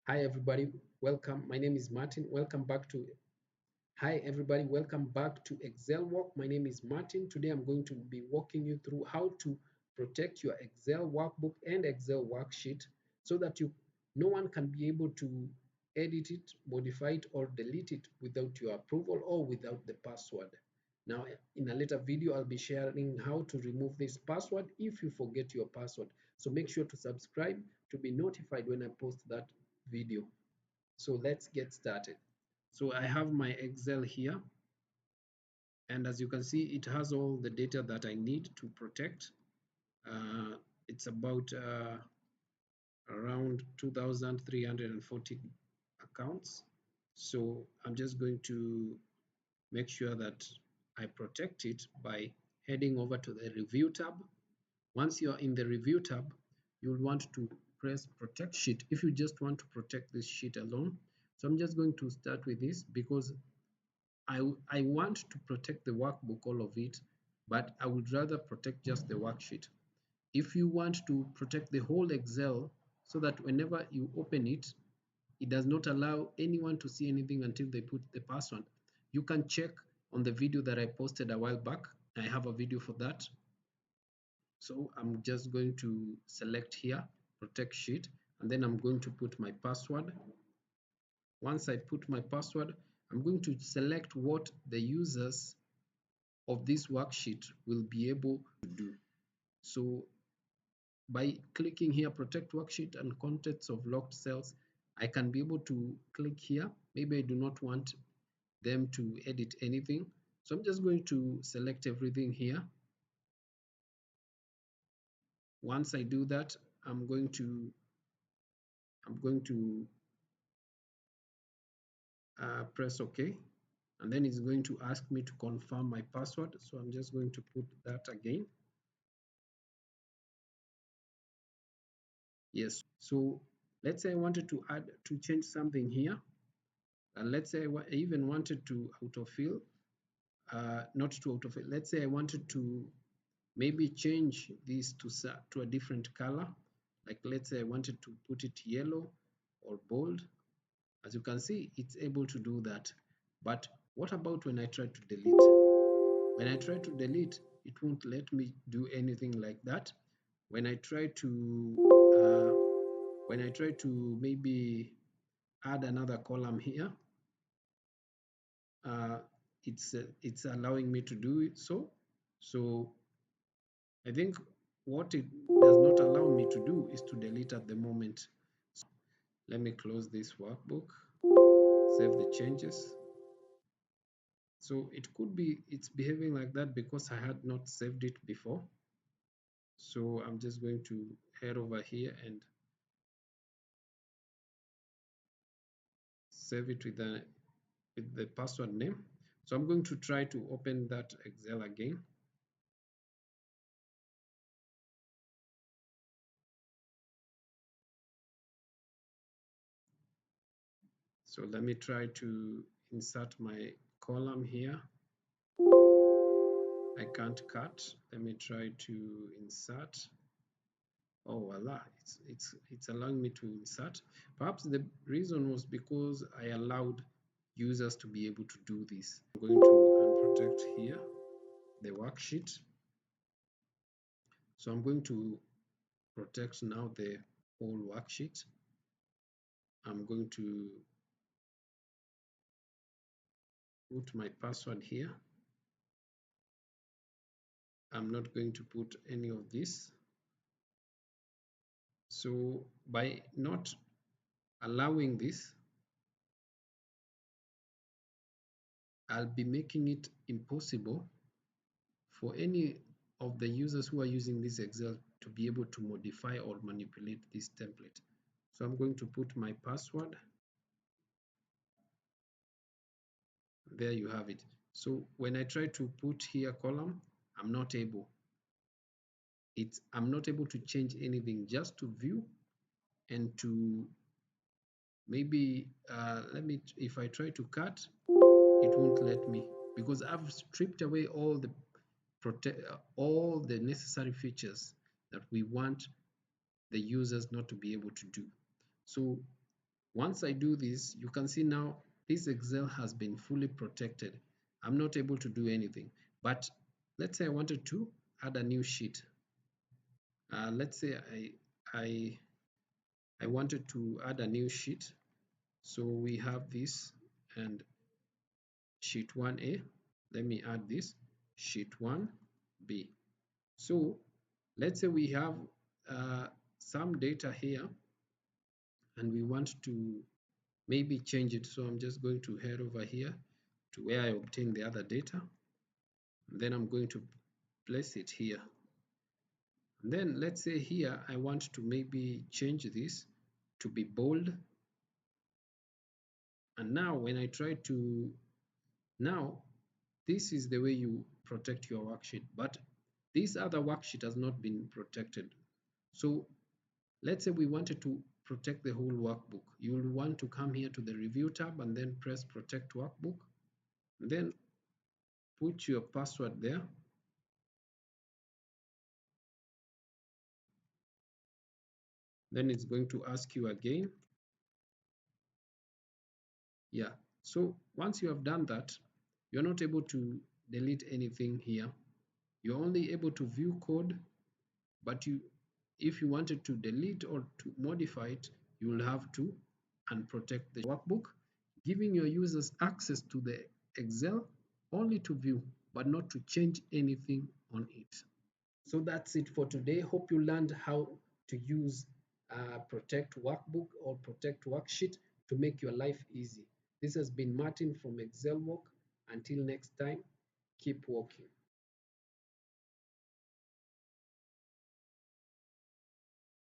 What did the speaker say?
Hi everybody, welcome. My name is Martin. Welcome back to Hi everybody, welcome back to Excel Work. My name is Martin. Today I'm going to be walking you through how to protect your Excel workbook and Excel worksheet so that no one can be able to edit it, modify it, or delete it without your approval or without the password. Now, in a later video, I'll be sharing how to remove this password if you forget your password. So make sure to subscribe to be notified when I post that video. So let's get started. So I have my Excel here, and as you can see, it has all the data that I need to protect. It's about around 2,340 accounts. So I'm just going to make sure that I protect it by heading over to the review tab. Once you're in the review tab, you'll want to press protect sheet if you just want to protect this sheet alone. So I'm just going to start with this because I want to protect the workbook, all of it, but I would rather protect just the worksheet. If you want to protect the whole Excel so that whenever you open it, it does not allow anyone to see anything until they put the password. You can check on the video that I posted a while back. I have a video for that. So I'm just going to select here, protect sheet, and then I'm going to put my password. Once I put my password, I'm going to select what the users of this worksheet will be able to do. So by clicking here, protect worksheet and contents of locked cells, I can be able to click here. Maybe I do not want them to edit anything. So I'm just going to select everything here. Once I do that, I'm going to press OK, and then it's going to ask me to confirm my password. So I'm just going to put that again. Yes. So let's say I wanted to change something here. And let's say I even wanted to autofill, not to autofill. Let's say I wanted to maybe change this to a different color. Like let's say I wanted to put it yellow or bold. As you can see, it's able to do that. But what about when I try to delete? When I try to delete, it won't let me do anything like that. When I try to uh, maybe add another column here, uh, it's allowing me to do it. So I think what it does not allow me to do is to delete at the moment. Let me close this workbook, save the changes. So it could be it's behaving like that because I had not saved it before. So I'm just going to head over here and save it with the password name. So I'm going to try to open that Excel again. So let me try to insert my column here. I can't cut. Let me try to insert. Oh voila, it's allowing me to insert. Perhaps the reason was because I allowed users to be able to do this. I'm going to unprotect here the worksheet. So I'm going to protect now the whole worksheet. I'm going to put my password here. I'm not going to put any of this. So by not allowing this, I'll be making it impossible for any of the users who are using this Excel to be able to modify or manipulate this template. So I'm going to put my password. There you have it. So when I try to put here column, I'm not able. I'm not able to change anything, just to view and to maybe if I try to cut, it won't let me because I've stripped away all the necessary features that we want the users not to be able to do. So Once I do this, you can see now this Excel has been fully protected. I'm not able to do anything. But let's say I wanted to add a new sheet. Let's say I I wanted to add a new sheet. So we have this and sheet 1A. Let me add this sheet 1B. So let's say we have some data here and we want to maybe change it. So I'm just going to head over here to where I obtained the other data. And then I'm going to place it here. And then let's say here I want to maybe change this to be bold. And now when I try to, now this is the way you protect your worksheet, but this other worksheet has not been protected. So let's say we wanted to protect the whole workbook. You will want to come here to the review tab and then press protect workbook. And then put your password there. Then it's going to ask you again. Yeah. So once you have done that, you're not able to delete anything here. You're only able to view code, but if you wanted to delete or to modify it, you will have to unprotect the workbook, giving your users access to the Excel only to view, but not to change anything on it. So that's it for today. Hope you learned how to use Protect Workbook or Protect Worksheet to make your life easy. This has been Martin from Excel Work. Until next time, keep working.